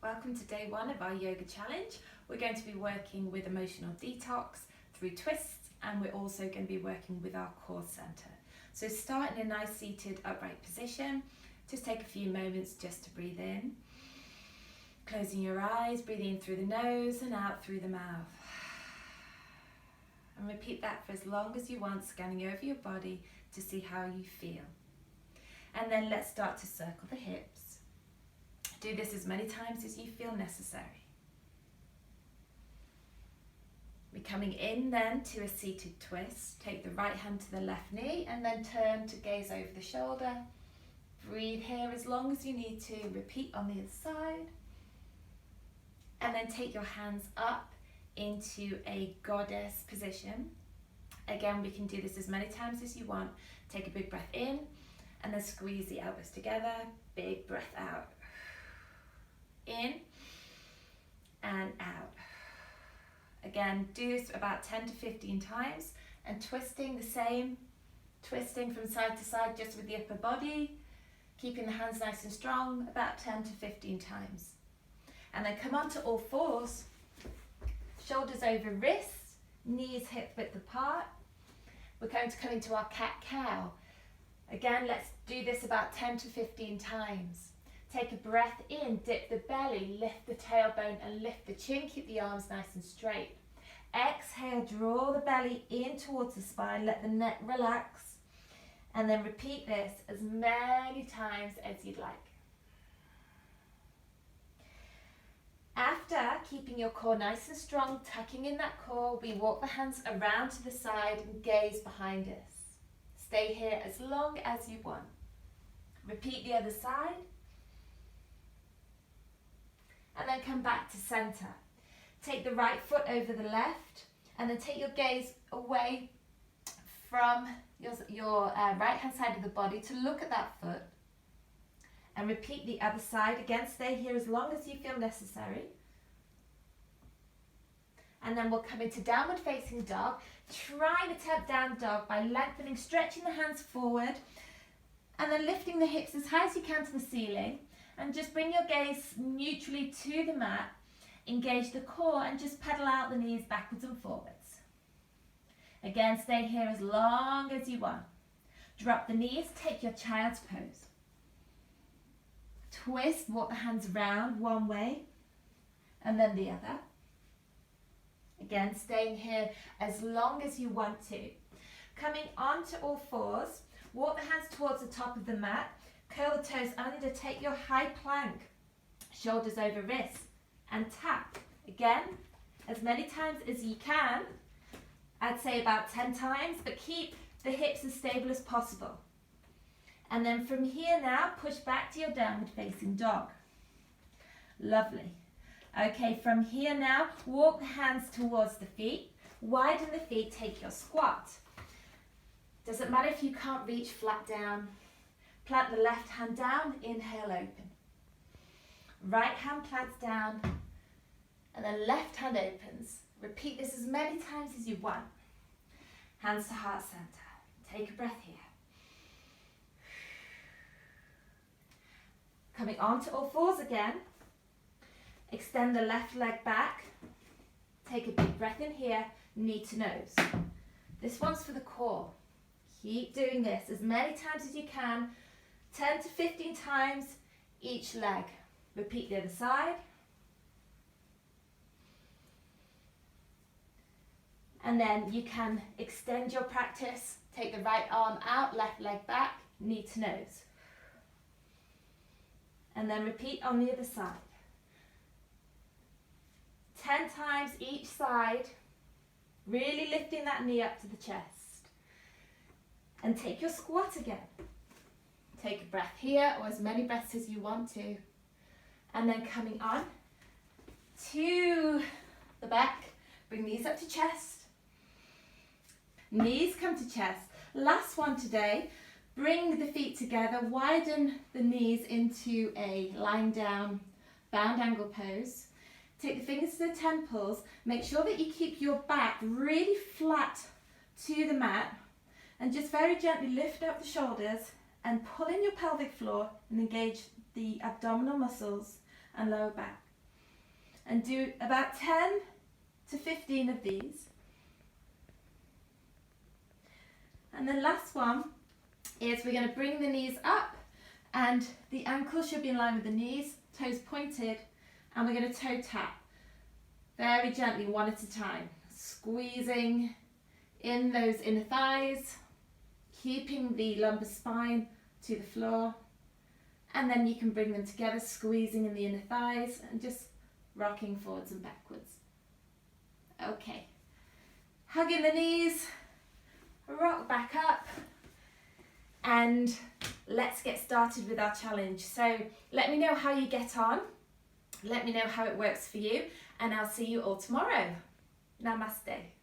Welcome to day one of our yoga challenge. We're going to be working with emotional detox through twists, and we're also going to be working with our core center. So start in a nice seated upright position. Just take a few moments just to breathe in. Closing your eyes, breathing in through the nose and out through the mouth. And repeat that for as long as you want, scanning over your body to see how you feel. And then let's start to circle the hips. Do this as many times as you feel necessary. We're coming in then to a seated twist. Take the right hand to the left knee and then turn to gaze over the shoulder. Breathe here as long as you need to. Repeat on the other side. And then take your hands up into a goddess position. Again, we can do this as many times as you want. Take a big breath in and then squeeze the elbows together. Big breath out. In and out. Again, do this about 10 to 15 times and twisting the same. Twisting from side to side just with the upper body. Keeping the hands nice and strong, about 10 to 15 times. And then come onto all fours. Shoulders over wrists, knees hip width apart. We're going to come into our cat-cow. Again, let's do this about 10 to 15 times. Take a breath in, dip the belly, lift the tailbone and lift the chin. Keep the arms nice and straight. Exhale, draw the belly in towards the spine, let the neck relax. And then repeat this as many times as you'd like. After keeping your core nice and strong, tucking in that core, we walk the hands around to the side and gaze behind us. Stay here as long as you want. Repeat the other side. And then come back to center. Take the right foot over the left and then take your gaze away from your right hand side of the body to look at that foot. And repeat the other side. Again, stay here as long as you feel necessary. And then we'll come into downward facing dog. Try and attempt down dog by lengthening, stretching the hands forward and then lifting the hips as high as you can to the ceiling. And just bring your gaze neutrally to the mat. Engage the core and just pedal out the knees backwards and forwards. Again, stay here as long as you want. Drop the knees, take your child's pose. Twist, walk the hands round one way and then the other. Again, staying here as long as you want to. Coming onto all fours, walk the hands towards the top of the mat. Curl the toes under, take your high plank, shoulders over wrists, and tap. Again, as many times as you can. I'd say about 10 times, but keep the hips as stable as possible. And then from here now, push back to your downward facing dog. Lovely. Okay, from here now, walk the hands towards the feet. Widen the feet, take your squat. Doesn't matter if you can't reach flat down. Plant the left hand down, inhale, open. Right hand plants down, and then left hand opens. Repeat this as many times as you want. Hands to heart center. Take a breath here. Coming onto all fours again. Extend the left leg back. Take a big breath in here, knee to nose. This one's for the core. Keep doing this as many times as you can. 10 to 15 times each leg. Repeat the other side. And then you can extend your practice. Take the right arm out, left leg back, knee to nose. And then repeat on the other side. 10 times each side. Really lifting that knee up to the chest. And take your squat again. Take a breath here, or as many breaths as you want to. And then coming on to the back. Bring knees up to chest. Knees come to chest. Last one today. Bring the feet together. Widen the knees into a lying down bound angle pose. Take the fingers to the temples. Make sure that you keep your back really flat to the mat. And just very gently lift up the shoulders and pull in your pelvic floor and engage the abdominal muscles and lower back. and do about 10 to 15 of these. And the last one is we're going to bring the knees up and the ankles should be in line with the knees, toes pointed, and we're going to toe tap very gently, one at a time, squeezing in those inner thighs, keeping the lumbar spine to the floor, and then you can bring them together, squeezing in the inner thighs and just rocking forwards and backwards. Okay, hugging the knees, rock back up, and let's get started with our challenge. So let me know how you get on, let me know how it works for you, and I'll see you all tomorrow. Namaste.